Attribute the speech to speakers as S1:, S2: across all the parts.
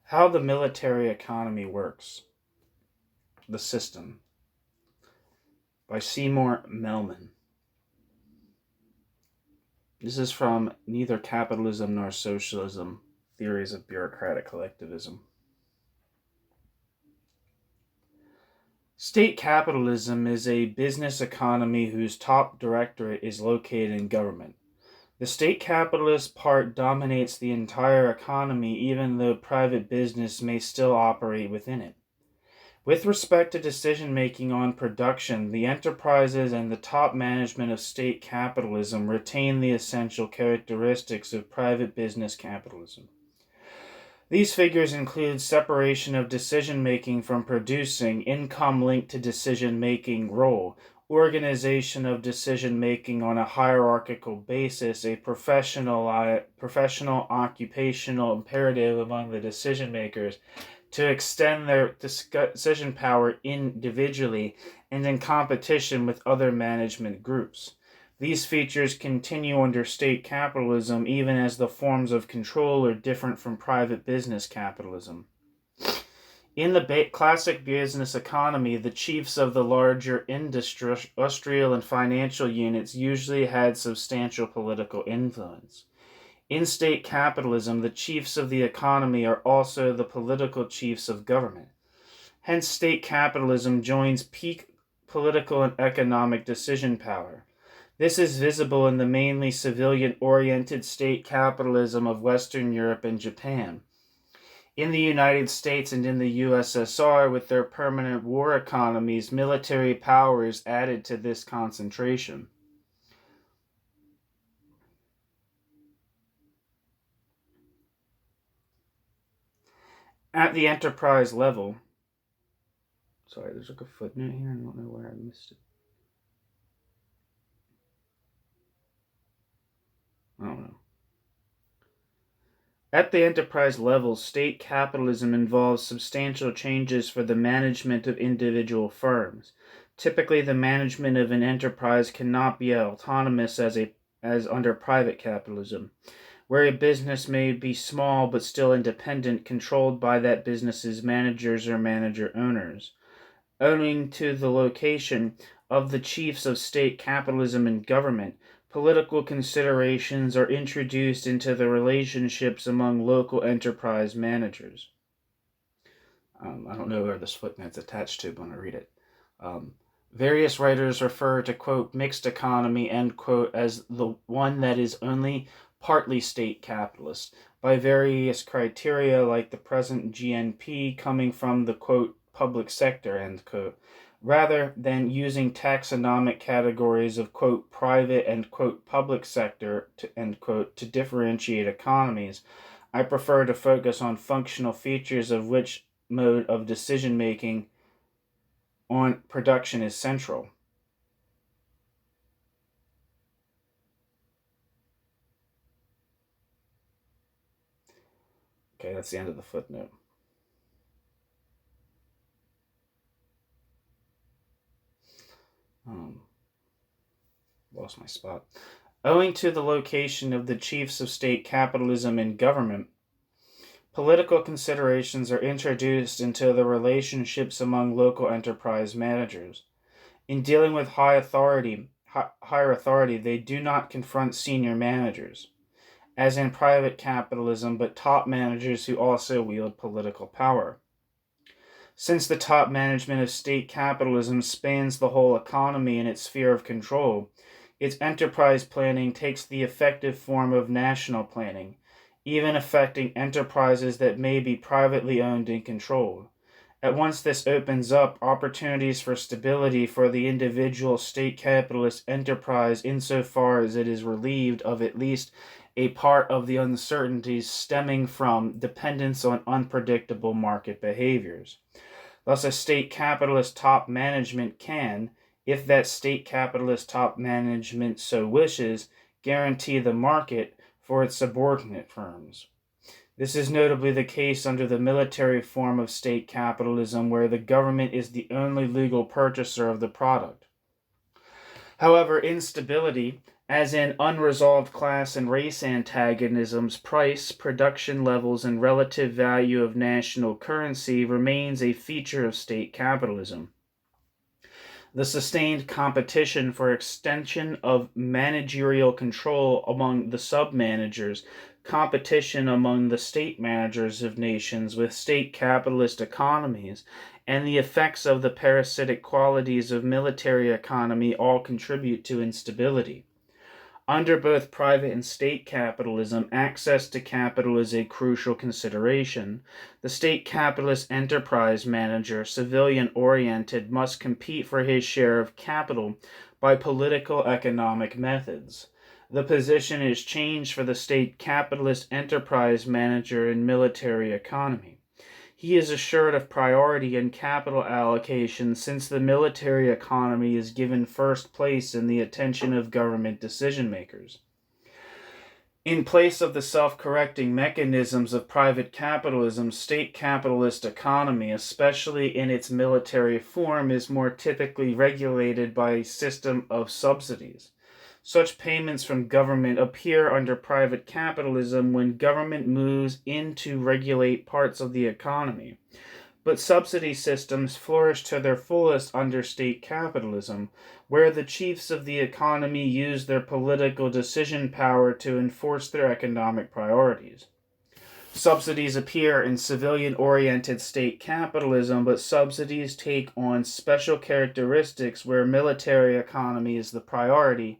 S1: How the Military Economy Works. The System by Seymour Melman. This is from Neither Capitalism Nor Socialism, Theories of Bureaucratic Collectivism. State capitalism is a business economy whose top directorate is located in government. The state capitalist part dominates the entire economy, even though private business may still operate within it. With respect to decision-making on production, the enterprises and the top management of state capitalism retain the essential characteristics of private business capitalism. These figures include separation of decision-making from producing, income linked to decision-making role, organization of decision-making on a hierarchical basis, a professional occupational imperative among the decision-makers to extend their decision power individually and in competition with other management groups. These features continue under state capitalism even as the forms of control are different from private business capitalism. In the classic business economy, the chiefs of the larger industrial and financial units usually had substantial political influence. In state capitalism, the chiefs of the economy are also the political chiefs of government. Hence, state capitalism joins peak political and economic decision power. This is visible in the mainly civilian-oriented state capitalism of Western Europe and Japan. In the United States and in the USSR, with their permanent war economies, military power is added to this concentration. At the enterprise level, sorry, there's like a footnote here, I don't know where I missed it. I don't know. At the enterprise level, state capitalism involves substantial changes for the management of individual firms. Typically, the management of an enterprise cannot be autonomous as under private capitalism, where a business may be small but still independent, controlled by that business's managers or manager owners. Owing to the location of the chiefs of state capitalism and government, political considerations are introduced into the relationships among local enterprise managers. I don't know where this footnote's attached to, but I'm going to read it. Various writers refer to, quote, mixed economy, end quote, as the one that is only partly state capitalist, by various criteria like the present GNP coming from the, quote, public sector, end quote, rather than using taxonomic categories of, quote, private and, quote, public sector, end quote, to differentiate economies. I prefer to focus on functional features of which mode of decision-making on production is central. Okay, that's the end of the footnote. Lost my spot. Owing to the location of the chiefs of state capitalism in government, political considerations are introduced into the relationships among local enterprise managers. In dealing with higher authority, they do not confront senior managers, as in private capitalism, but top managers who also wield political power. Since the top management of state capitalism spans the whole economy in its sphere of control, its enterprise planning takes the effective form of national planning, even affecting enterprises that may be privately owned and controlled. At once this opens up opportunities for stability for the individual state capitalist enterprise insofar as it is relieved of at least a part of the uncertainties stemming from dependence on unpredictable market behaviors. Thus, a state capitalist top management can, if that state capitalist top management so wishes, guarantee the market for its subordinate firms. This is notably the case under the military form of state capitalism, where the government is the only legal purchaser of the product. However, instability, As in unresolved class and race antagonisms, price, production levels, and relative value of national currency remains a feature of state capitalism. The sustained competition for extension of managerial control among the sub-managers, competition among the state managers of nations with state capitalist economies, and the effects of the parasitic qualities of military economy all contribute to instability. Under both private and state capitalism, access to capital is a crucial consideration. The state capitalist enterprise manager, civilian-oriented, must compete for his share of capital by political economic methods. The position is changed for the state capitalist enterprise manager in military economy. He is assured of priority in capital allocation since the military economy is given first place in the attention of government decision makers. In place of the self-correcting mechanisms of private capitalism, state capitalist economy, especially in its military form, is more typically regulated by a system of subsidies. Such payments from government appear under private capitalism when government moves in to regulate parts of the economy. But subsidy systems flourish to their fullest under state capitalism, where the chiefs of the economy use their political decision power to enforce their economic priorities. Subsidies appear in civilian-oriented state capitalism, but subsidies take on special characteristics where military economy is the priority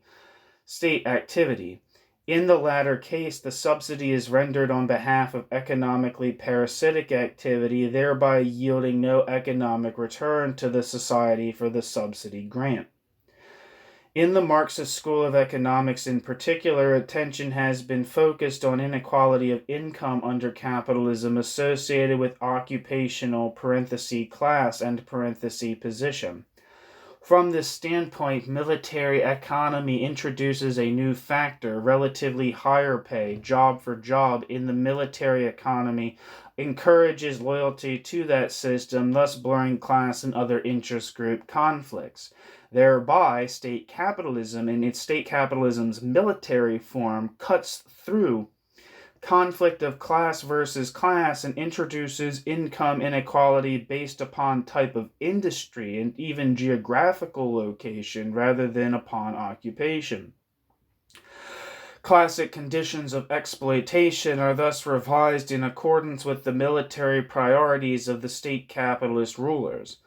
S1: state activity. In the latter case, the subsidy is rendered on behalf of economically parasitic activity, thereby yielding no economic return to the society for the subsidy grant. In the Marxist school of economics in particular, attention has been focused on inequality of income under capitalism associated with occupational (class) and position. From this standpoint, military economy introduces a new factor. Relatively higher pay, job for job, in the military economy encourages loyalty to that system, thus blurring class and other interest group conflicts. Thereby, state capitalism, in its state capitalism's military form, cuts through conflict of class versus class and introduces income inequality based upon type of industry and even geographical location rather than upon occupation. Classic conditions of exploitation are thus revised in accordance with the military priorities of the state capitalist rulers.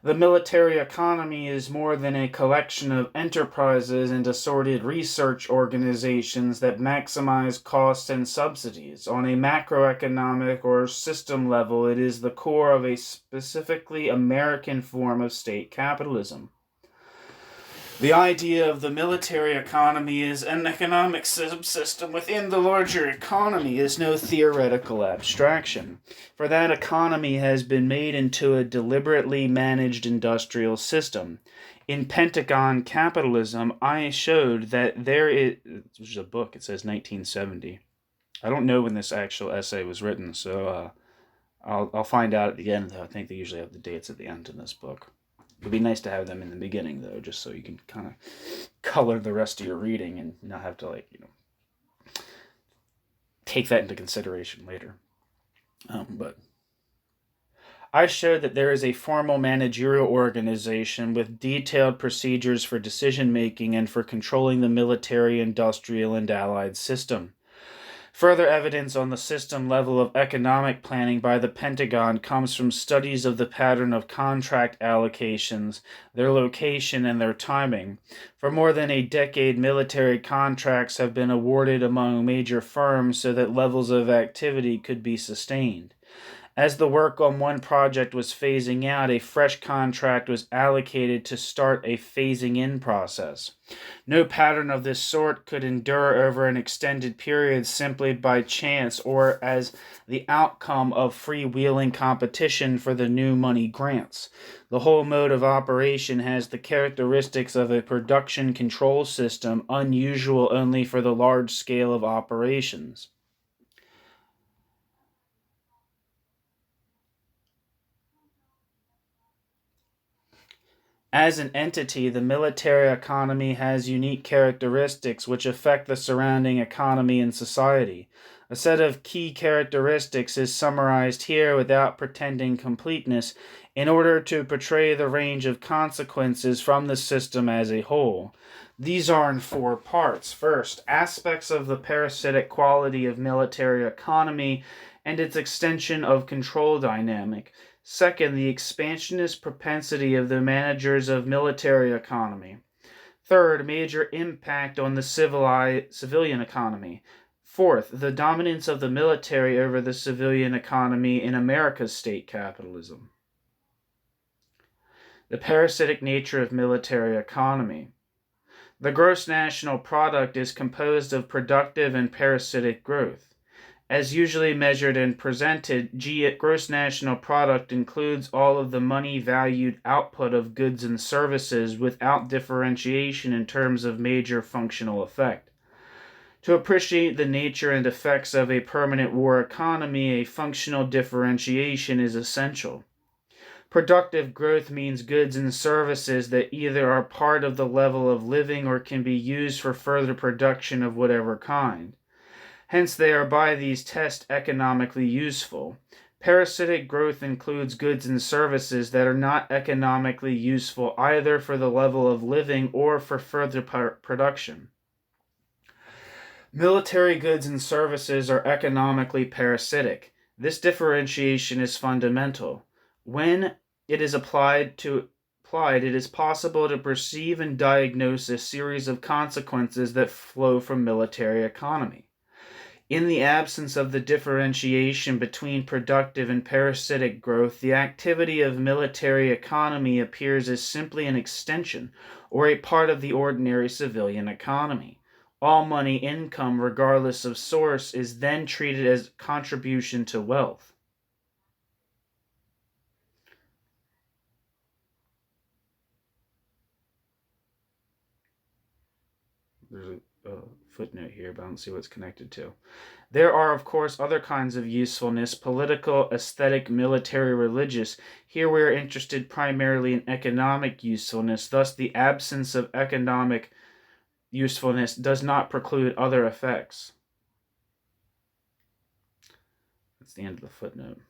S1: The military economy is more than a collection of enterprises and assorted research organizations that maximize costs and subsidies. On a macroeconomic or system level, it is the core of a specifically American form of state capitalism. The idea of the military economy as an economic subsystem within the larger economy is no theoretical abstraction, for that economy has been made into a deliberately managed industrial system. In Pentagon Capitalism, I showed that there is, which is a book, it says 1970. I don't know when this actual essay was written, so I'll find out at the end, though. I think they usually have the dates at the end in this book. It would be nice to have them in the beginning, though, just so you can kind of color the rest of your reading and not have to, take that into consideration later. But I showed that there is a formal managerial organization with detailed procedures for decision-making and for controlling the military, industrial, and allied system. Further evidence on the system level of economic planning by the Pentagon comes from studies of the pattern of contract allocations, their location, and their timing. For more than a decade, military contracts have been awarded among major firms so that levels of activity could be sustained. As the work on one project was phasing out, a fresh contract was allocated to start a phasing-in process. No pattern of this sort could endure over an extended period simply by chance or as the outcome of freewheeling competition for the new money grants. The whole mode of operation has the characteristics of a production control system, unusual only for the large scale of operations. As an entity, the military economy has unique characteristics which affect the surrounding economy and society. A set of key characteristics is summarized here without pretending completeness in order to portray the range of consequences from the system as a whole. These are in 4 parts. First, aspects of the parasitic quality of military economy and its extension of control dynamic. Second, the expansionist propensity of the managers of military economy. Third, major impact on the civilian economy. Fourth, the dominance of the military over the civilian economy in America's state capitalism. The parasitic nature of military economy. The gross national product is composed of productive and parasitic growth. As usually measured and presented, gross national product includes all of the money-valued output of goods and services without differentiation in terms of major functional effect. To appreciate the nature and effects of a permanent war economy, a functional differentiation is essential. Productive growth means goods and services that either are part of the level of living or can be used for further production of whatever kind. Hence, they are by these tests economically useful. Parasitic growth includes goods and services that are not economically useful either for the level of living or for further production. Military goods and services are economically parasitic. This differentiation is fundamental. When it is applied, it is possible to perceive and diagnose a series of consequences that flow from military economy. In the absence of the differentiation between productive and parasitic growth, the activity of military economy appears as simply an extension or a part of the ordinary civilian economy. All money income, regardless of source, is then treated as contribution to wealth. There's a footnote here, but I don't see what it's connected to. There are, of course, other kinds of usefulness: political, aesthetic, military, religious. Here we are interested primarily in economic usefulness. Thus, the absence of economic usefulness does not preclude other effects. That's the end of the footnote.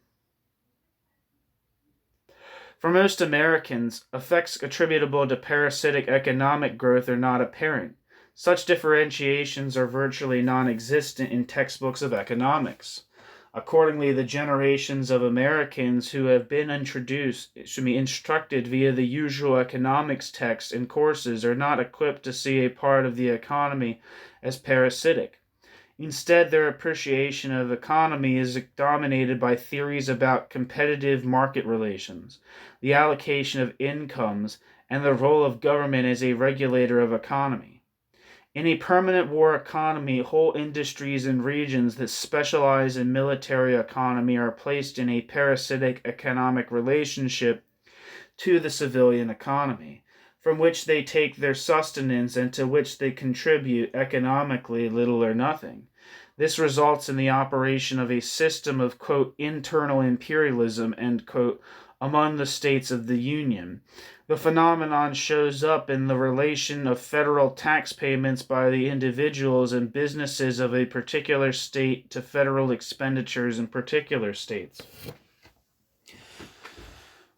S1: For most Americans, effects attributable to parasitic economic growth are not apparent. Such differentiations are virtually non-existent in textbooks of economics. Accordingly, the generations of Americans who have been instructed via the usual economics texts and courses are not equipped to see a part of the economy as parasitic. Instead, their appreciation of economy is dominated by theories about competitive market relations, the allocation of incomes, and the role of government as a regulator of economy. In a permanent war economy, whole industries and regions that specialize in military economy are placed in a parasitic economic relationship to the civilian economy, from which they take their sustenance and to which they contribute economically little or nothing. This results in the operation of a system of, quote, internal imperialism, end quote, among the states of the Union. The phenomenon shows up in the relation of federal tax payments by the individuals and businesses of a particular state to federal expenditures in particular states.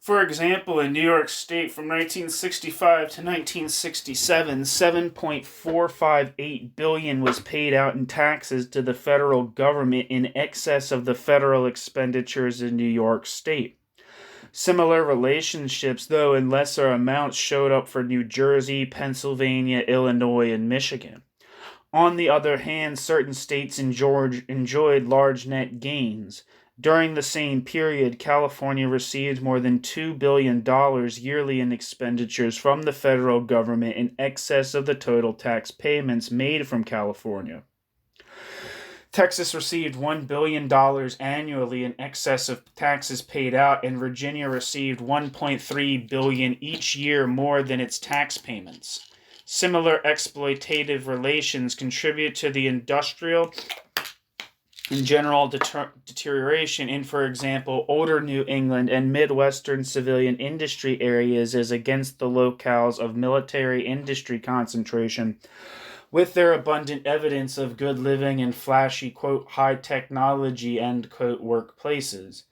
S1: For example, in New York State from 1965 to 1967, $7.458 billion was paid out in taxes to the federal government in excess of the federal expenditures in New York State. Similar relationships, though in lesser amounts, showed up for New Jersey, Pennsylvania, Illinois, and Michigan. On the other hand, certain states enjoyed large net gains. During the same period, California received more than $2 billion yearly in expenditures from the federal government in excess of the total tax payments made from California. Texas received $1 billion annually in excess of taxes paid out, and Virginia received $1.3 billion each year more than its tax payments. Similar exploitative relations contribute to the industrial and general deterioration in, for example, older New England and Midwestern civilian industry areas is against the locales of military industry concentration, with their abundant evidence of good living and flashy, quote, high technology, end quote, workplaces.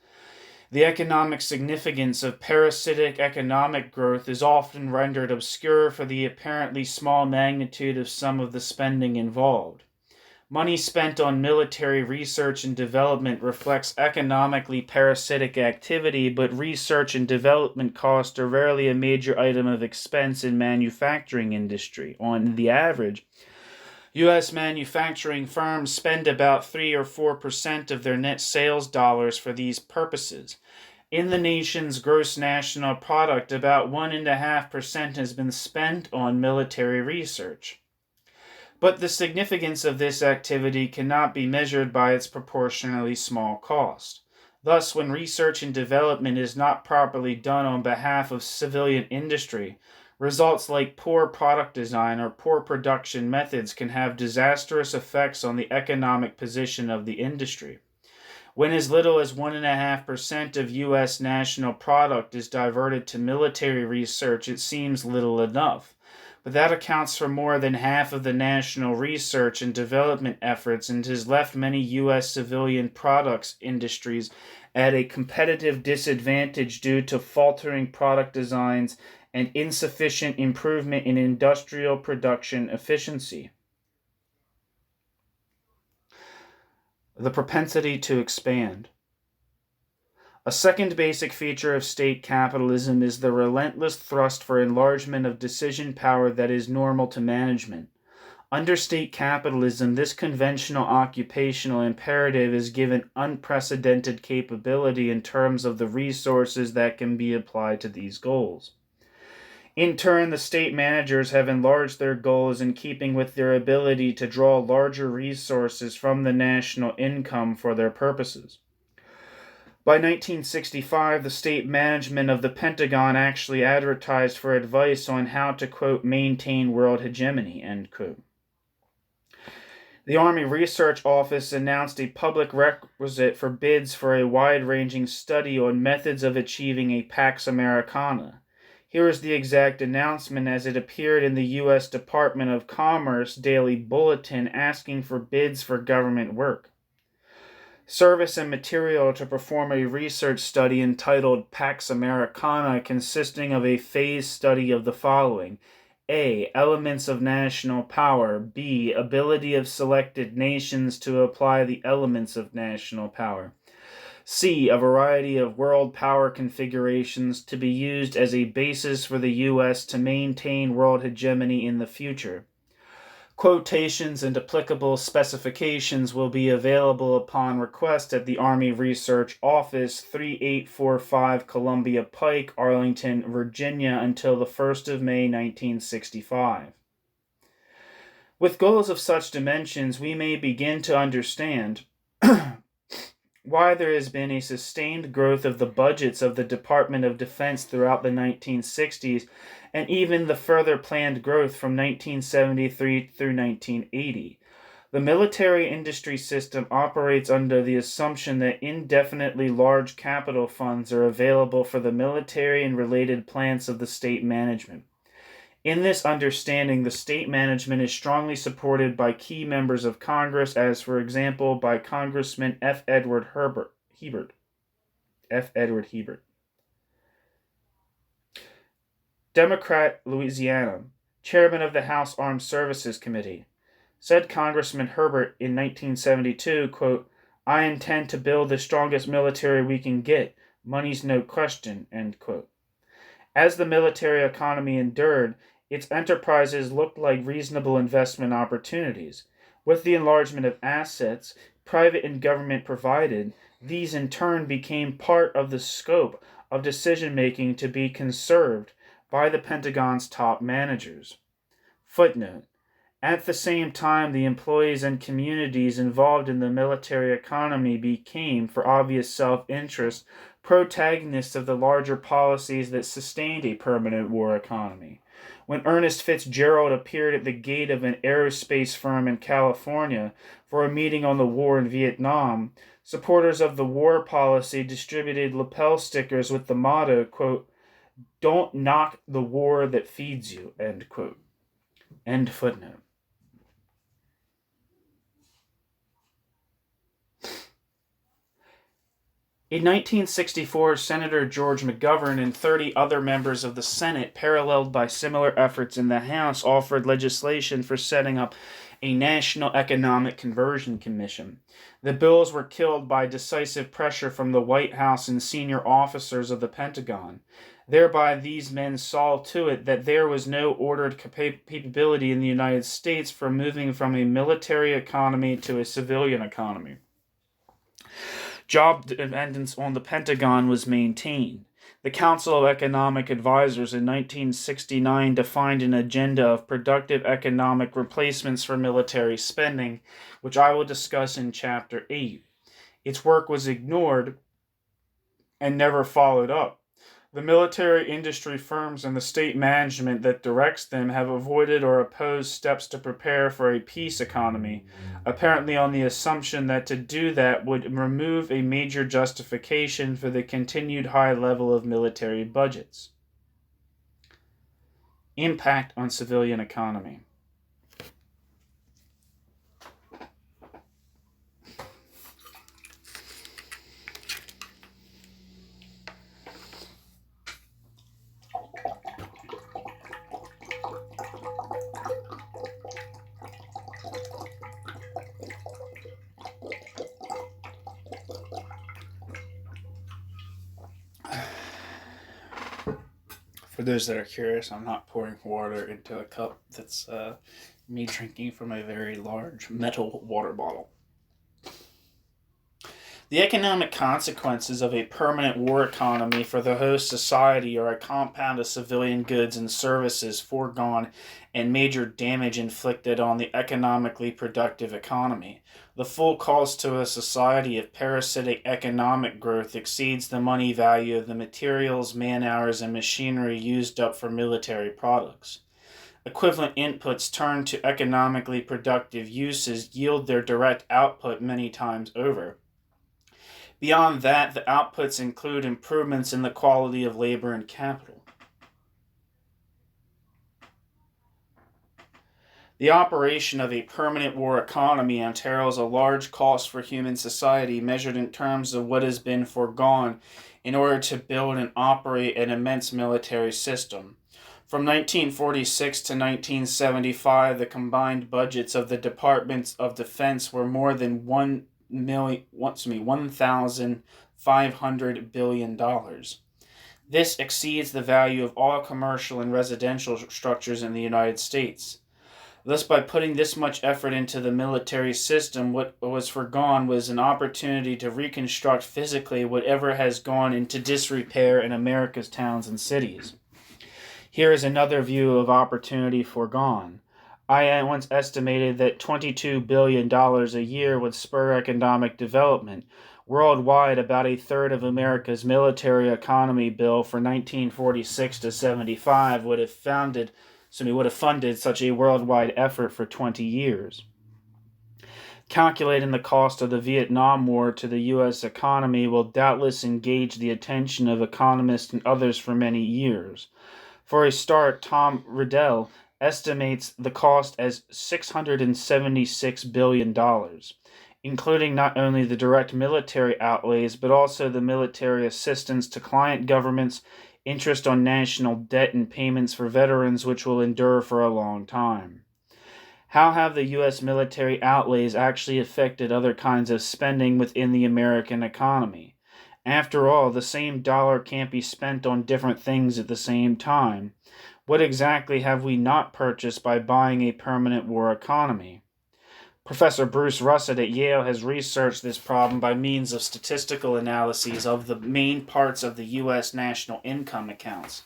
S1: The economic significance of parasitic economic growth is often rendered obscure for the apparently small magnitude of some of the spending involved. Money spent on military research and development reflects economically parasitic activity, but research and development costs are rarely a major item of expense in manufacturing industry. On the average, U.S. manufacturing firms spend about 3 or 4% of their net sales dollars for these purposes. In the nation's gross national product, about 1.5% has been spent on military research. But the significance of this activity cannot be measured by its proportionally small cost. Thus, when research and development is not properly done on behalf of civilian industry, results like poor product design or poor production methods can have disastrous effects on the economic position of the industry. When as little as 1.5% of U.S. national product is diverted to military research, it seems little enough. But that accounts for more than half of the national research and development efforts and has left many U.S. civilian products industries at a competitive disadvantage due to faltering product designs and insufficient improvement in industrial production efficiency. The propensity to expand. A second basic feature of state capitalism is the relentless thrust for enlargement of decision power that is normal to management. Under state capitalism, this conventional occupational imperative is given unprecedented capability in terms of the resources that can be applied to these goals. In turn, the state managers have enlarged their goals in keeping with their ability to draw larger resources from the national income for their purposes. By 1965, the state management of the Pentagon actually advertised for advice on how to, quote, maintain world hegemony, end quote. The Army Research Office announced a public requisite for bids for a wide-ranging study on methods of achieving a Pax Americana. Here is the exact announcement as it appeared in the U.S. Department of Commerce Daily Bulletin asking for bids for government work. Service and material to perform a research study entitled Pax Americana, consisting of a phase study of the following: A. Elements of national power. B. Ability of selected nations to apply the elements of national power. C. A variety of world power configurations to be used as a basis for the U.S. to maintain world hegemony in the future. Quotations and applicable specifications will be available upon request at the Army Research Office, 3845 Columbia Pike, Arlington, Virginia, until the 1st of May, 1965. With goals of such dimensions, we may begin to understand why there has been a sustained growth of the budgets of the Department of Defense throughout the 1960s, and even the further planned growth from 1973 through 1980. The military industry system operates under the assumption that indefinitely large capital funds are available for the military and related plants of the state management. In this understanding, the state management is strongly supported by key members of Congress, as for example by Congressman F. Edward Hebert. Democrat, Louisiana, chairman of the House Armed Services Committee. Said Congressman Herbert in 1972, quote, "I intend to build the strongest military we can get. Money's no question," end quote. As the military economy endured, its enterprises looked like reasonable investment opportunities. With the enlargement of assets, private and government provided, these in turn became part of the scope of decision-making to be conserved by the Pentagon's top managers. Footnote: at the same time, the employees and communities involved in the military economy became, for obvious self-interest, protagonists of the larger policies that sustained a permanent war economy. When Ernest Fitzgerald appeared at the gate of an aerospace firm in California for a meeting on the war in Vietnam, supporters of the war policy distributed lapel stickers with the motto, quote, "Don't knock the war that feeds you," end quote. End footnote. In 1964, Senator George McGovern and 30 other members of the Senate, paralleled by similar efforts in the House, offered legislation for setting up a National Economic Conversion Commission. The bills were killed by decisive pressure from the White House and senior officers of the Pentagon. Thereby, these men saw to it that there was no ordered capability in the United States for moving from a military economy to a civilian economy. Job dependence on the Pentagon was maintained. The Council of Economic Advisers in 1969 defined an agenda of productive economic replacements for military spending, which I will discuss in Chapter 8. Its work was ignored and never followed up. The military industry firms and the state management that directs them have avoided or opposed steps to prepare for a peace economy, apparently on the assumption that to do that would remove a major justification for the continued high level of military budgets. Impact on civilian economy. For those that are curious, I'm not pouring water into a cup. That's me drinking from a very large metal water bottle. The economic consequences of a permanent war economy for the host society are a compound of civilian goods and services foregone and major damage inflicted on the economically productive economy. The full cost to a society of parasitic economic growth exceeds the money value of the materials, man-hours, and machinery used up for military products. Equivalent inputs turned to economically productive uses yield their direct output many times over. Beyond that, the outputs include improvements in the quality of labor and capital. The operation of a permanent war economy entails a large cost for human society measured in terms of what has been foregone in order to build and operate an immense military system. From 1946 to 1975, the combined budgets of the Departments of Defense were more than $1,500 billion. This exceeds the value of all commercial and residential structures in the United States. Thus, by putting this much effort into the military system, what was foregone was an opportunity to reconstruct physically whatever has gone into disrepair in America's towns and cities. Here is another view of opportunity foregone. I once estimated that $22 billion a year would spur economic development. Worldwide, about a third of America's military economy bill for 1946 to 75 would have funded such a worldwide effort for 20 years. Calculating the cost of the Vietnam War to the U.S. economy will doubtless engage the attention of economists and others for many years. For a start, Tom Riddell estimates the cost as $676 billion, including not only the direct military outlays, but also the military assistance to client governments, interest on national debt, and payments for veterans, which will endure for a long time. How have the U.S. military outlays actually affected other kinds of spending within the American economy? After all, the same dollar can't be spent on different things at the same time. What exactly have we not purchased by buying a permanent war economy? Professor Bruce Russett at Yale has researched this problem by means of statistical analyses of the main parts of the U.S. national income accounts.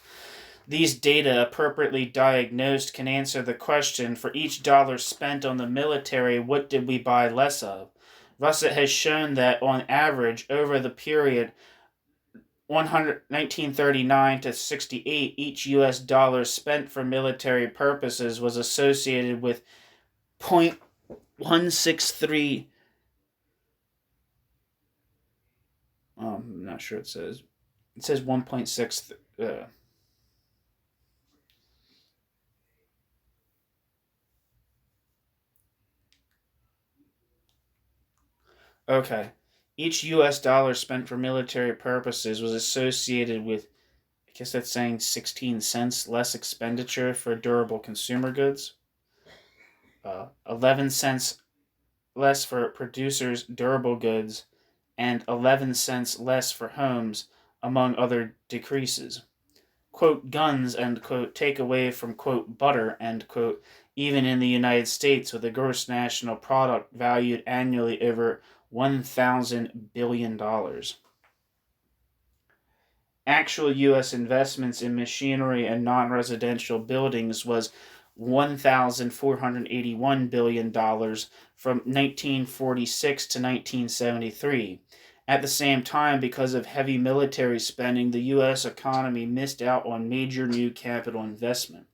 S1: These data, appropriately diagnosed, can answer the question, for each dollar spent on the military, what did we buy less of? Russett has shown that, on average, over the period 1939 to 68, each U.S. dollar spent for military purposes was associated with 0.163. I'm not sure it says. It says 1.6. Okay. Each U.S. dollar spent for military purposes was associated with, I guess that's saying 16 cents less expenditure for durable consumer goods, 11 cents less for producers' durable goods, and 11 cents less for homes, among other decreases. Quote, guns, end quote, take away from, quote, butter, end quote, even in the United States with a gross national product valued annually over $1,000 billion. Actual U.S. investments in machinery and non-residential buildings was $1,481 billion from 1946 to 1973. At the same time, because of heavy military spending, the U.S. economy missed out on major new capital investment.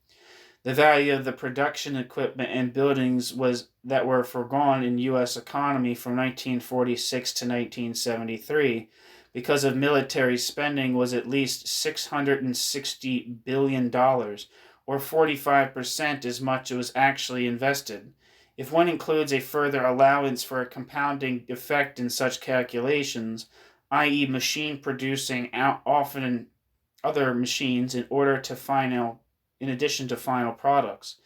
S1: The value of the production equipment and buildings that were foregone in U.S. economy from 1946 to 1973 because of military spending was at least $660 billion, or 45% as much as was actually invested. If one includes a further allowance for a compounding effect in such calculations, i.e. machine producing often other machines in addition to final products,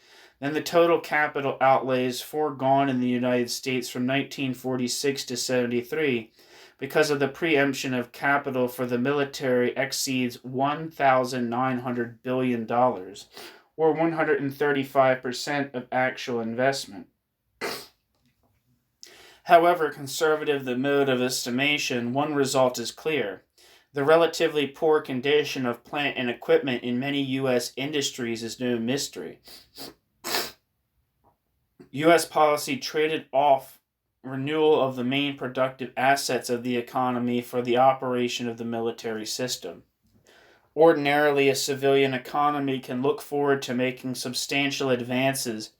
S1: then the total capital outlays foregone in the United States from 1946 to 73 because of the preemption of capital for the military exceeds $1,900 billion, or 135% of actual investment. However conservative the mode of estimation, one result is clear. The relatively poor condition of plant and equipment in many U.S. industries is no mystery. U.S. policy traded off renewal of the main productive assets of the economy for the operation of the military system. Ordinarily, a civilian economy can look forward to making substantial advances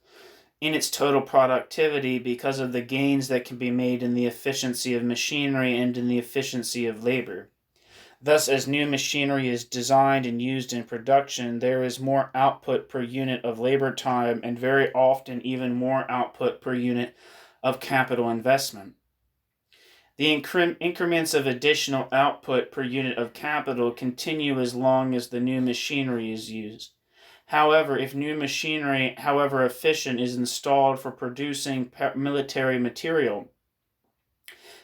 S1: in its total productivity because of the gains that can be made in the efficiency of machinery and in the efficiency of labor. Thus, as new machinery is designed and used in production, there is more output per unit of labor time and very often even more output per unit of capital investment. The increments of additional output per unit of capital continue as long as the new machinery is used. However, if new machinery, however efficient, is installed for producing military material,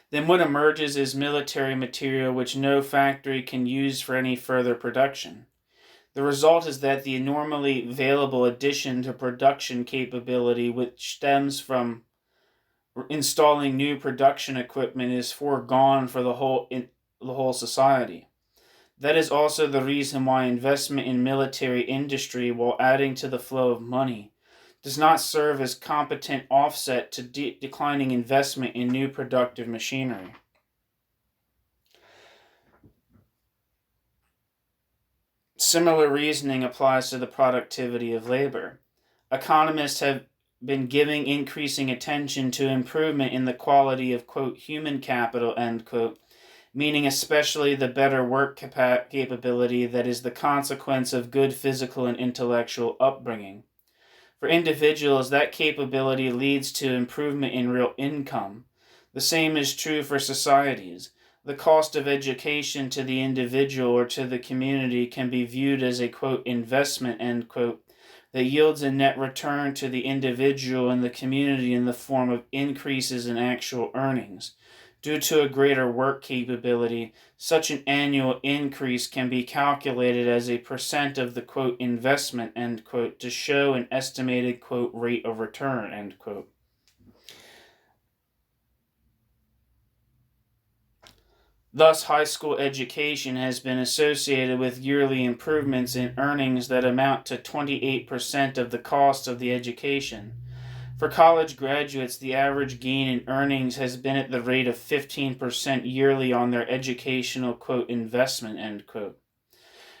S1: then what emerges is military material which no factory can use for any further production. The result is that the normally available addition to production capability which stems from installing new production equipment is foregone for the whole society. That is also the reason why investment in military industry, while adding to the flow of money, does not serve as competent offset to declining investment in new productive machinery. Similar reasoning applies to the productivity of labor. Economists have been giving increasing attention to improvement in the quality of, quote, human capital, end quote, meaning especially the better work capability that is the consequence of good physical and intellectual upbringing. For individuals, that capability leads to improvement in real income. The same is true for societies. The cost of education to the individual or to the community can be viewed as a, quote, investment, end quote, that yields a net return to the individual and the community in the form of increases in actual earnings. Due to a greater work capability, such an annual increase can be calculated as a percent of the, quote, investment, end quote, to show an estimated, quote, rate of return, end quote. Thus, high school education has been associated with yearly improvements in earnings that amount to 28% of the cost of the education. For college graduates, the average gain in earnings has been at the rate of 15% yearly on their educational, quote, investment, end quote.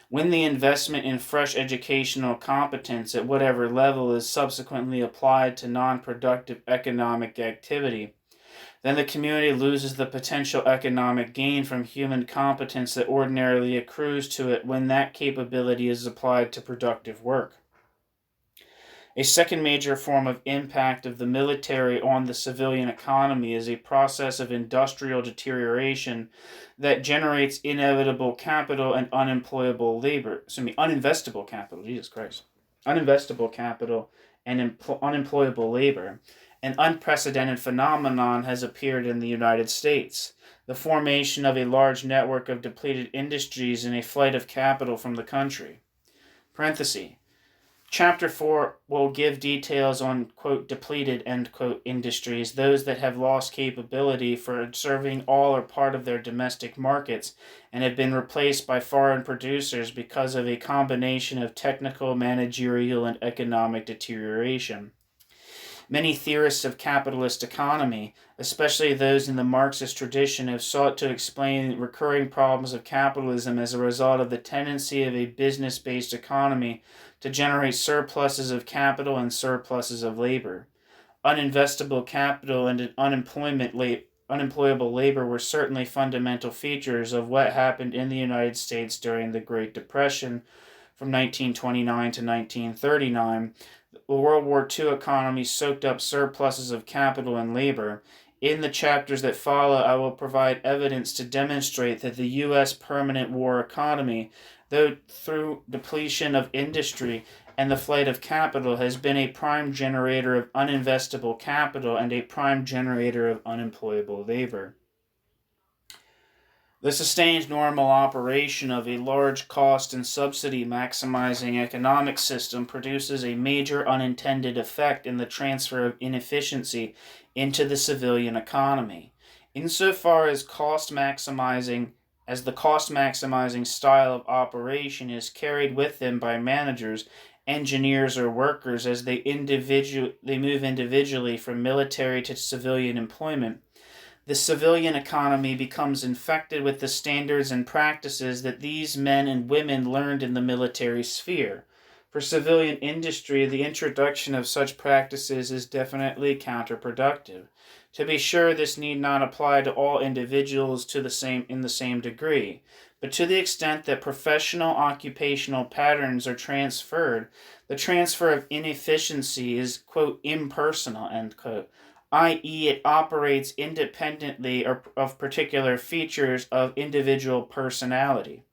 S1: When the investment in fresh educational competence at whatever level is subsequently applied to non-productive economic activity, then the community loses the potential economic gain from human competence that ordinarily accrues to it when that capability is applied to productive work. A second major form of impact of the military on the civilian economy is a process of industrial deterioration that generates inevitable capital and uninvestable capital, Jesus Christ, uninvestable capital and unemployable labor. An unprecedented phenomenon has appeared in the United States: the formation of a large network of depleted industries and a flight of capital from the country. Parenthesis. Chapter 4 will give details on, quote, depleted, end quote, industries, those that have lost capability for serving all or part of their domestic markets and have been replaced by foreign producers because of a combination of technical, managerial, and economic deterioration. Many theorists of capitalist economy, especially those in the Marxist tradition, have sought to explain recurring problems of capitalism as a result of the tendency of a business-based economy to generate surpluses of capital and surpluses of labor. Uninvestable capital and unemployable labor were certainly fundamental features of what happened in the United States during the Great Depression from 1929 to 1939. The World War II economy soaked up surpluses of capital and labor. In the chapters that follow, I will provide evidence to demonstrate that the U.S. permanent war economy, though through depletion of industry and the flight of capital, has been a prime generator of uninvestable capital and a prime generator of unemployable labor. The sustained normal operation of a large cost and subsidy maximizing economic system produces a major unintended effect in the transfer of inefficiency into the civilian economy. Insofar as the cost maximizing style of operation is carried with them by managers, engineers, or workers as they move individually from military to civilian employment, the civilian economy becomes infected with the standards and practices that these men and women learned in the military sphere. For civilian industry, the introduction of such practices is definitely counterproductive. To be sure, this need not apply to all individuals in the same degree, but to the extent that professional occupational patterns are transferred, the transfer of inefficiency is, quote, impersonal, end quote, i.e., it operates independently of particular features of individual personality.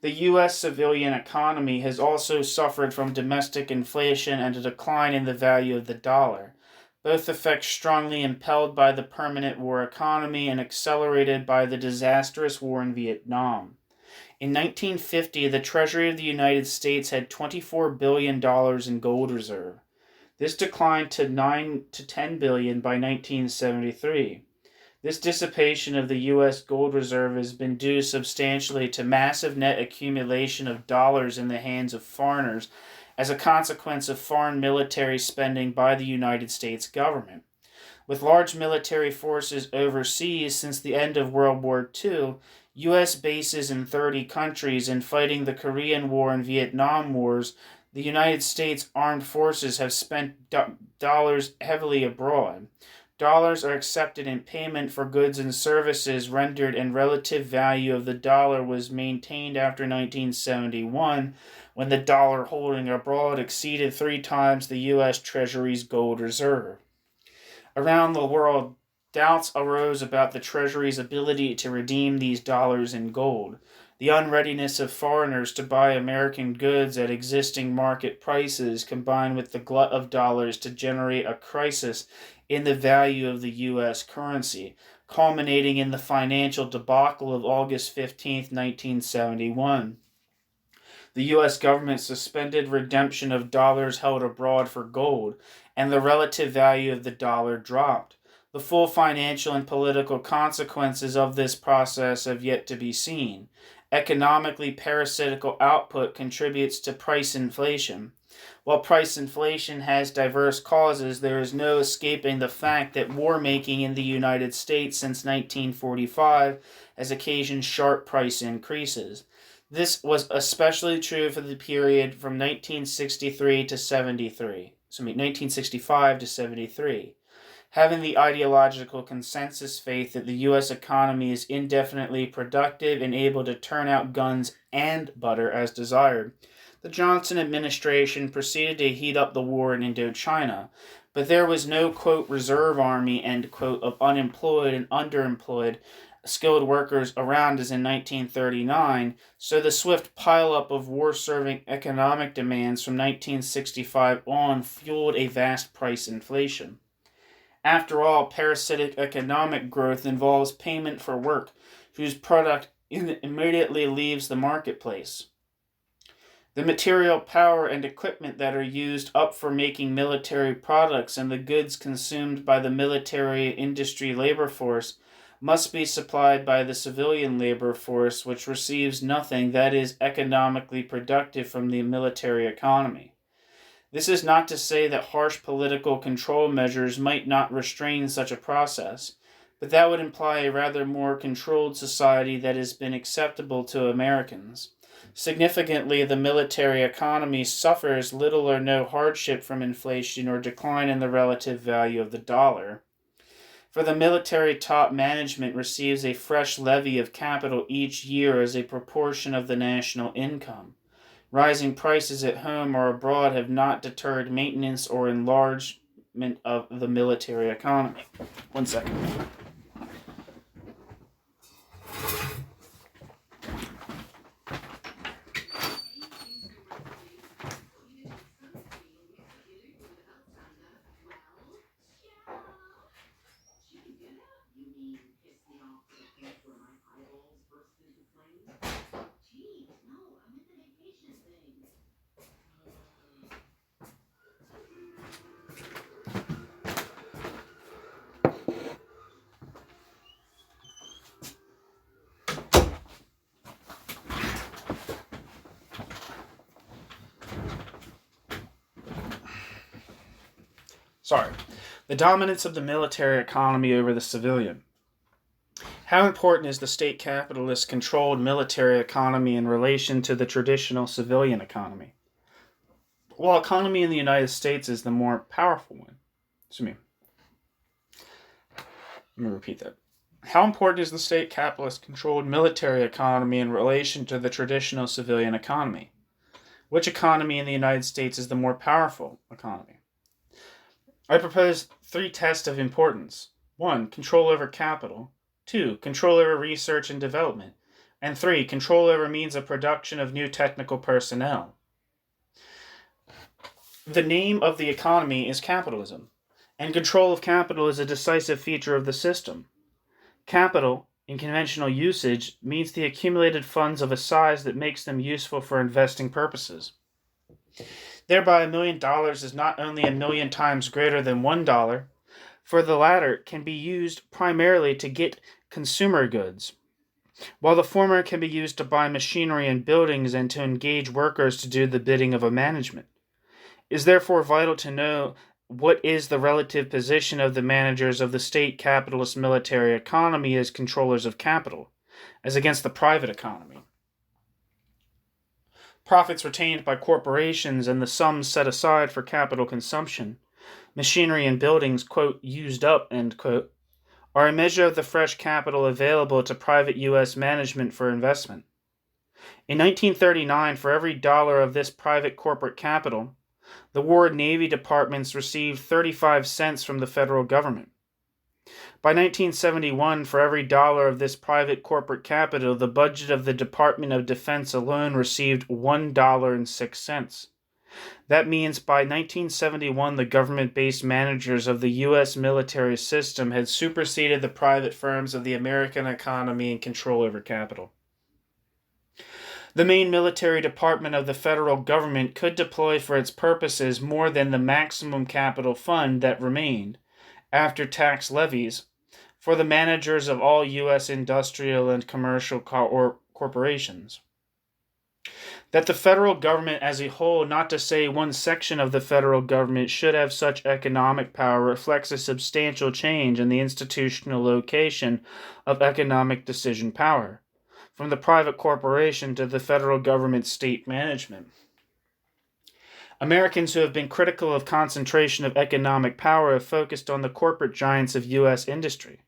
S1: The U.S. civilian economy has also suffered from domestic inflation and a decline in the value of the dollar, both effects strongly impelled by the permanent war economy and accelerated by the disastrous war in Vietnam. In 1950, the Treasury of the United States had $24 billion in gold reserve. This declined to $9 to $10 billion by 1973. This dissipation of the U.S. gold reserve has been due substantially to massive net accumulation of dollars in the hands of foreigners as a consequence of foreign military spending by the United States government. With large military forces overseas since the end of World War II, U.S. bases in 30 countries, and fighting the Korean War and Vietnam Wars, the United States Armed Forces have spent dollars heavily abroad. Dollars are accepted in payment for goods and services rendered, and relative value of the dollar was maintained after 1971, when the dollar holding abroad exceeded 3 times the U.S. Treasury's gold reserve. Around the world, doubts arose about the Treasury's ability to redeem these dollars in gold. The unreadiness of foreigners to buy American goods at existing market prices, combined with the glut of dollars to generate a crisis in the value of the U.S. currency, culminating in the financial debacle of August 15, 1971. The U.S. government suspended redemption of dollars held abroad for gold, and the relative value of the dollar dropped. The full financial and political consequences of this process have yet to be seen. Economically parasitical output contributes to price inflation. While price inflation has diverse causes, there is no escaping the fact that war making in the United States since 1945 has occasioned sharp price increases. This was especially true for the period from 1963 to 73. 1965 to 73. Having the ideological consensus faith that the U.S. economy is indefinitely productive and able to turn out guns and butter as desired, the Johnson administration proceeded to heat up the war in Indochina, but there was no, quote, reserve army, end quote, of unemployed and underemployed skilled workers around as in 1939, so the swift pileup of war-serving economic demands from 1965 on fueled a vast price inflation. After all, parasitic economic growth involves payment for work, whose product immediately leaves the marketplace. The material power and equipment that are used up for making military products and the goods consumed by the military industry labor force must be supplied by the civilian labor force, which receives nothing that is economically productive from the military economy. This is not to say that harsh political control measures might not restrain such a process, but that would imply a rather more controlled society that has been acceptable to Americans. Significantly, the military economy suffers little or no hardship from inflation or decline in the relative value of the dollar. For the military top management receives a fresh levy of capital each year as a proportion of the national income. Rising prices at home or abroad have not deterred maintenance or enlargement of the military economy. 1 second. The dominance of the military economy over the civilian. How important is the state capitalist controlled military economy in relation to the traditional civilian economy? While economy in the United States is the more powerful one. Let me repeat that. How important is the state capitalist controlled military economy in relation to the traditional civilian economy? Which economy in the United States is the more powerful economy? I propose 3 tests of importance. 1. Control over capital. 2. Control over research and development. And 3. Control over means of production of new technical personnel. The name of the economy is capitalism, and control of capital is a decisive feature of the system. Capital, in conventional usage, means the accumulated funds of a size that makes them useful for investing purposes. Thereby, $1 million is not only 1,000,000 times greater than $1, for the latter can be used primarily to get consumer goods, while the former can be used to buy machinery and buildings and to engage workers to do the bidding of a management. It is therefore vital to know what is the relative position of the managers of the state capitalist military economy as controllers of capital, as against the private economy. Profits retained by corporations and the sums set aside for capital consumption, machinery and buildings, quote, used up, end quote, are a measure of the fresh capital available to private U.S. management for investment. In 1939, for every dollar of this private corporate capital, the War and Navy departments received 35 cents from the federal government. By 1971, for every dollar of this private corporate capital, the budget of the Department of Defense alone received $1.06. That means by 1971, the government-based managers of the U.S. military system had superseded the private firms of the American economy in control over capital. The main military department of the federal government could deploy for its purposes more than the maximum capital fund that remained, after tax levies, for the managers of all U.S. industrial and commercial corporations. That the federal government as a whole, not to say one section of the federal government, should have such economic power reflects a substantial change in the institutional location of economic decision power, from the private corporation to the federal government state management. Americans who have been critical of concentration of economic power have focused on the corporate giants of U.S. industry.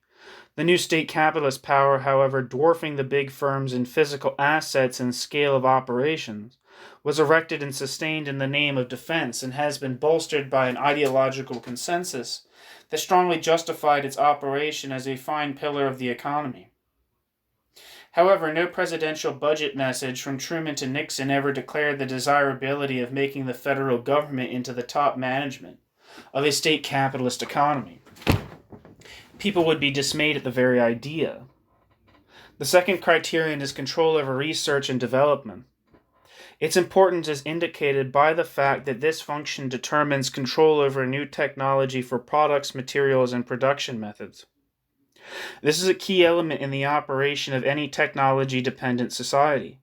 S1: The new state capitalist power, however, dwarfing the big firms in physical assets and scale of operations, was erected and sustained in the name of defense and has been bolstered by an ideological consensus that strongly justified its operation as a fine pillar of the economy. However, no presidential budget message from Truman to Nixon ever declared the desirability of making the federal government into the top management of a state capitalist economy. People would be dismayed at the very idea. The second criterion is control over research and development. Its importance is indicated by the fact that this function determines control over new technology for products, materials, and production methods. This is a key element in the operation of any technology-dependent society.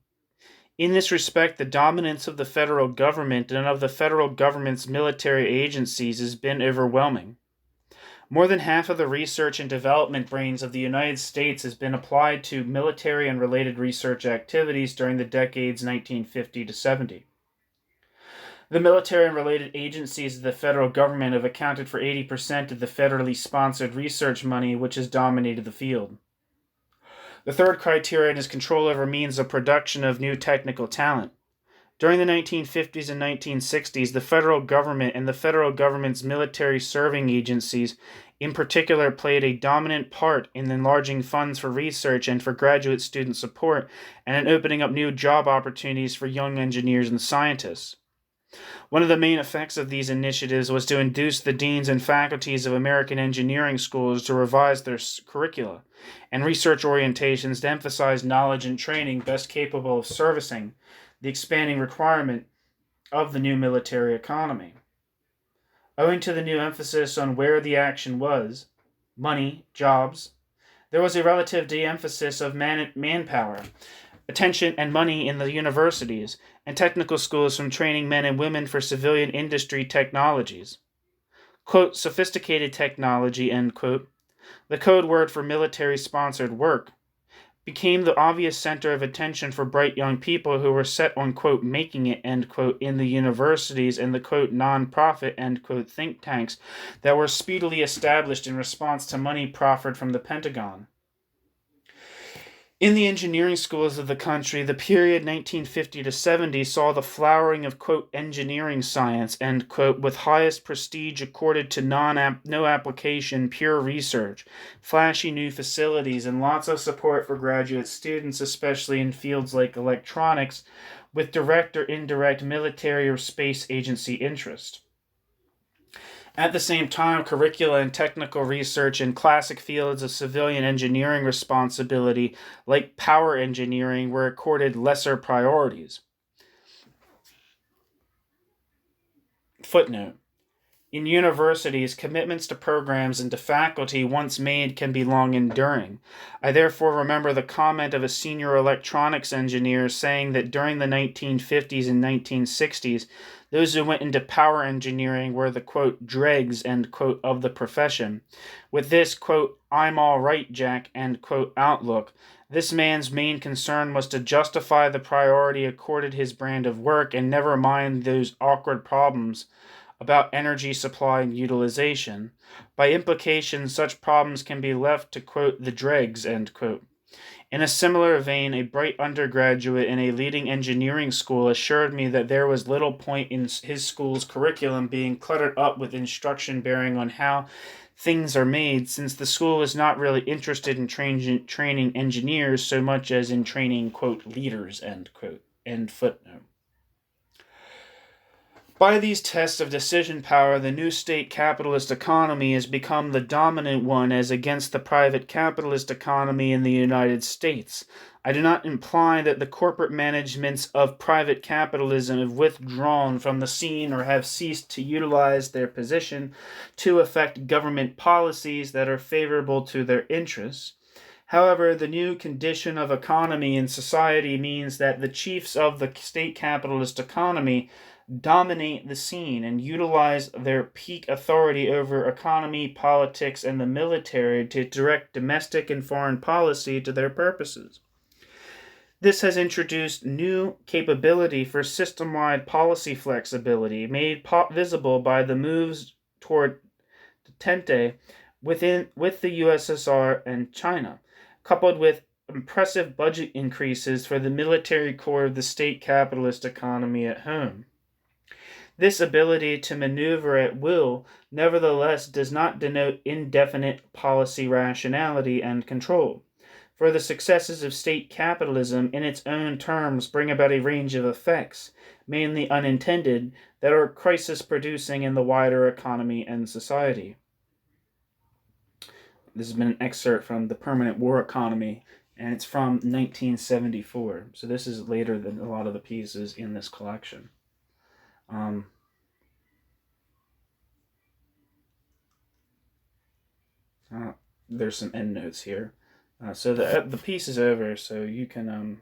S1: In this respect, the dominance of the federal government and of the federal government's military agencies has been overwhelming. More than half of the research and development brains of the United States has been applied to military and related research activities during the decades 1950 to 70. The military and related agencies of the federal government have accounted for 80% of the federally sponsored research money which has dominated the field. The third criterion is control over means of production of new technical talent. During the 1950s and 1960s, the federal government and the federal government's military serving agencies in particular played a dominant part in enlarging funds for research and for graduate student support and in opening up new job opportunities for young engineers and scientists. One of the main effects of these initiatives was to induce the deans and faculties of American engineering schools to revise their curricula and research orientations to emphasize knowledge and training best capable of servicing the expanding requirement of the new military economy. Owing to the new emphasis on where the action was, money, jobs, there was a relative de-emphasis of manpower, attention, and money in the universities and technical schools from training men and women for civilian industry technologies. Quote, sophisticated technology, end quote, the code word for military-sponsored work, became the obvious center of attention for bright young people who were set on, quote, making it, end quote, in the universities and the, quote, non-profit, end quote, think tanks that were speedily established in response to money proffered from the Pentagon. In the engineering schools of the country, the period 1950 to 70 saw the flowering of, quote, engineering science, end quote, with highest prestige accorded to no application, pure research, flashy new facilities, and lots of support for graduate students, especially in fields like electronics, with direct or indirect military or space agency interest. At the same time, curricula and technical research in classic fields of civilian engineering responsibility, like power engineering, were accorded lesser priorities. Footnote. In universities, commitments to programs and to faculty once made can be long enduring. I therefore remember the comment of a senior electronics engineer saying that during the 1950s and 1960s, those who went into power engineering were the, quote, dregs, end quote, of the profession. With this, quote, I'm all right, Jack, end quote, outlook, this man's main concern was to justify the priority accorded his brand of work and never mind those awkward problems about energy supply and utilization. By implication, such problems can be left to, quote, the dregs, end quote. In a similar vein, a bright undergraduate in a leading engineering school assured me that there was little point in his school's curriculum being cluttered up with instruction bearing on how things are made, since the school is not really interested in training engineers so much as in training, quote, leaders, end quote, end footnote. By these tests of decision power, the new state capitalist economy has become the dominant one as against the private capitalist economy in the United States. I do not imply that the corporate managements of private capitalism have withdrawn from the scene or have ceased to utilize their position to affect government policies that are favorable to their interests. However, the new condition of economy and society means that the chiefs of the state capitalist economy dominate the scene and utilize their peak authority over economy, politics, and the military to direct domestic and foreign policy to their purposes. This has introduced new capability for system-wide policy flexibility, made visible by the moves toward detente with the USSR and China, coupled with impressive budget increases for the military core of the state capitalist economy at home. This ability to maneuver at will, nevertheless, does not denote indefinite policy rationality and control. For the successes of state capitalism, in its own terms, bring about a range of effects, mainly unintended, that are crisis-producing in the wider economy and society. This has been an excerpt from The Permanent War Economy, and it's from 1974. So this is later than a lot of the pieces in this collection. There's some endnotes here. So the piece is over, so you can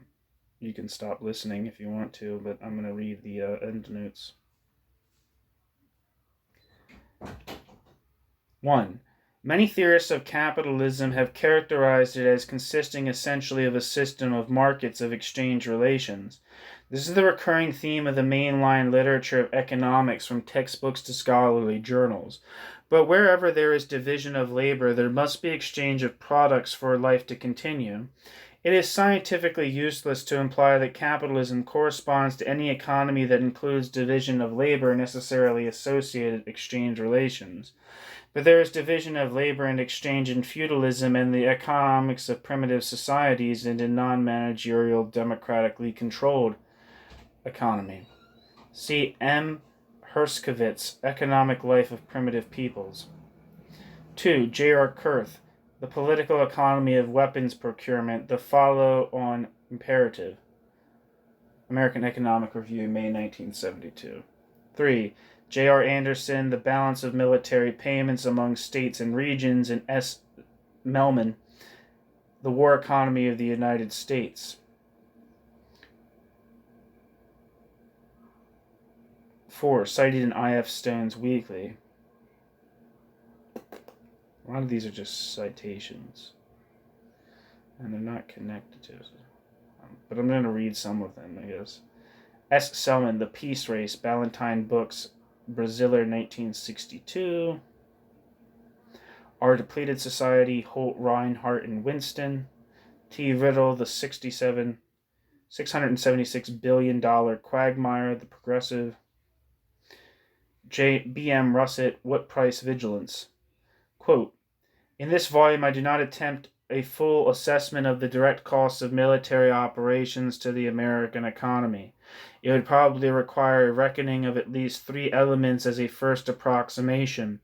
S1: stop listening if you want to, but I'm going to read the endnotes. 1. Many theorists of capitalism have characterized it as consisting essentially of a system of markets of exchange relations. This is the recurring theme of the mainline literature of economics, from textbooks to scholarly journals. But wherever there is division of labor, there must be exchange of products for life to continue. It is scientifically useless to imply that capitalism corresponds to any economy that includes division of labor necessarily associated exchange relations. But there is division of labor and exchange in feudalism and the economics of primitive societies and in non-managerial, democratically controlled economy. See M. Herskovits, Economic Life of Primitive Peoples. 2. J.R. Kurth, The Political Economy of Weapons Procurement, the follow-on imperative. American Economic Review, May 1972. 3. J.R. Anderson, The Balance of Military Payments Among States and Regions, and S. Melman, The War Economy of the United States. 4. Cited in I.F. Stone's Weekly. A lot of these are just citations, and they're not connected to it. But I'm going to read some of them, I guess. S. Selman, The Peace Race, Ballantine Books, Braziller, 1962. Our Depleted Society, Holt, Reinhardt, and Winston. T. Riddle, The $676 billion Quagmire, The Progressive. B.M. Russett, What Price Vigilance? Quote, in this volume I do not attempt a full assessment of the direct costs of military operations to the American economy. It would probably require a reckoning of at least three elements as a first approximation: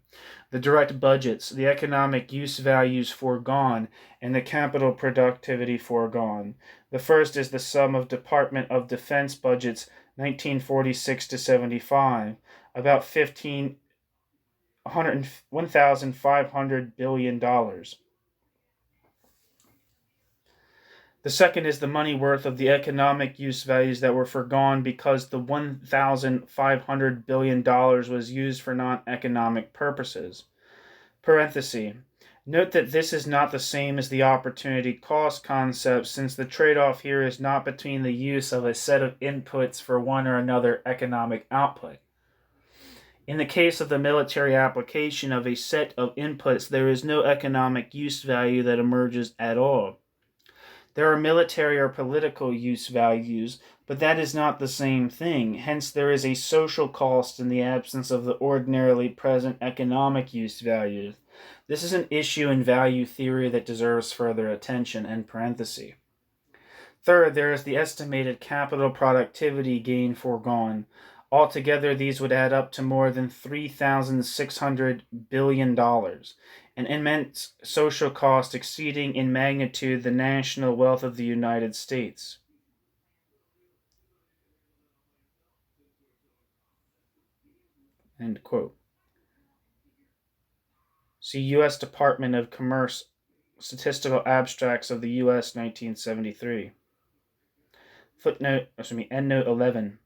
S1: the direct budgets, the economic use values foregone, and the capital productivity foregone. The first is the sum of Department of Defense budgets 1946 to 75, about $1,500 billion. The second is the money worth of the economic use values that were foregone because the $1,500 billion was used for non-economic purposes. Parenthesis. Note that this is not the same as the opportunity cost concept, since the trade-off here is not between the use of a set of inputs for one or another economic output. In the case of the military application of a set of inputs, there is no economic use value that emerges at all. There are military or political use values, but that is not the same thing. Hence, there is a social cost in the absence of the ordinarily present economic use values. This is an issue in value theory that deserves further attention. End parenthesis. Third, there is the estimated capital productivity gain foregone. Altogether, these would add up to more than $3,600 billion, an immense social cost exceeding in magnitude the national wealth of the United States. End quote. See U.S. Department of Commerce Statistical Abstracts of the U.S. 1973. Endnote 11.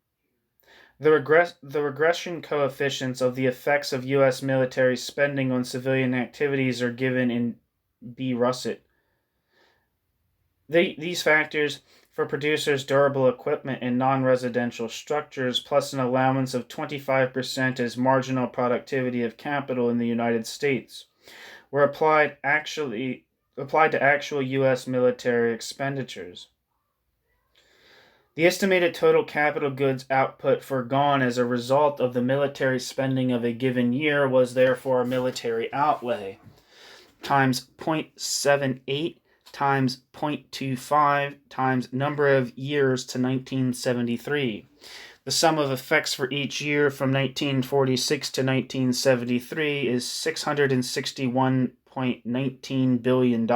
S1: The regression coefficients of the effects of U.S. military spending on civilian activities are given in B. Russet. These factors for producers' durable equipment and non-residential structures, plus an allowance of 25% as marginal productivity of capital in the United States, were applied to actual U.S. military expenditures. The estimated total capital goods output foregone as a result of the military spending of a given year was therefore a military outlay times 0.78 times 0.25 times number of years to 1973. The sum of effects for each year from 1946 to 1973 is $661.19 billion.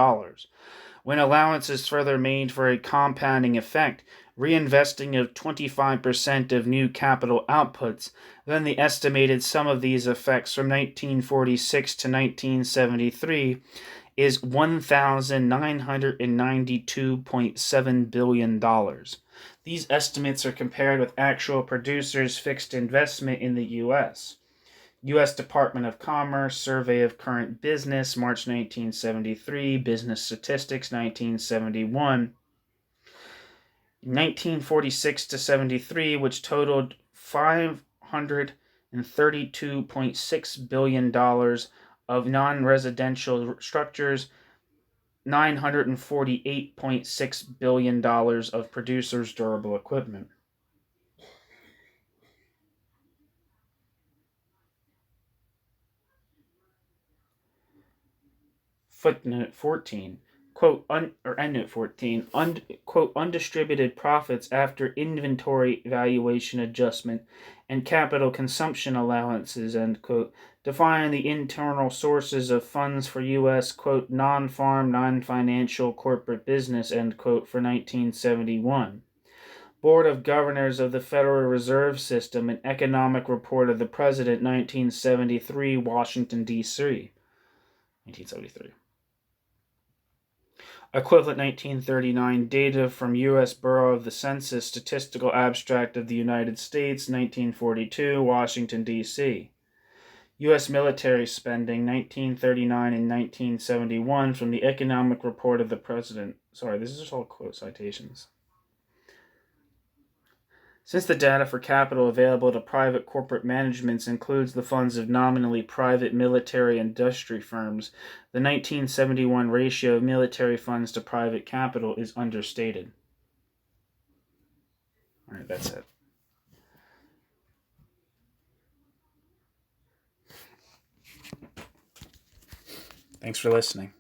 S1: When allowance is further made for a compounding effect, reinvesting of 25% of new capital outputs, then the estimated sum of these effects from 1946 to 1973 is $1,992.7 billion. These estimates are compared with actual producers' fixed investment in the U.S. U.S. Department of Commerce, Survey of Current Business, March 1973, Business Statistics, 1971. 1946 to 73, which totaled $532.6 billion of non-residential structures, $948.6 billion of producers' durable equipment. Footnote 14. Endnote 14. Quote, undistributed profits after inventory valuation adjustment and capital consumption allowances, end quote, define the internal sources of funds for U.S., quote, non-farm, non-financial corporate business, end quote, for 1971. Board of Governors of the Federal Reserve System, an economic report of the President, 1973, Washington, D.C. 1973. Equivalent 1939 data from U.S. Bureau of the Census Statistical Abstract of the United States, 1942, Washington, D.C. U.S. military spending, 1939 and 1971, from the Economic Report of the President. Sorry, this is just all quote citations. Since the data for capital available to private corporate managements includes the funds of nominally private military industry firms, the 1971 ratio of military funds to private capital is understated. All right, that's it. Thanks for listening.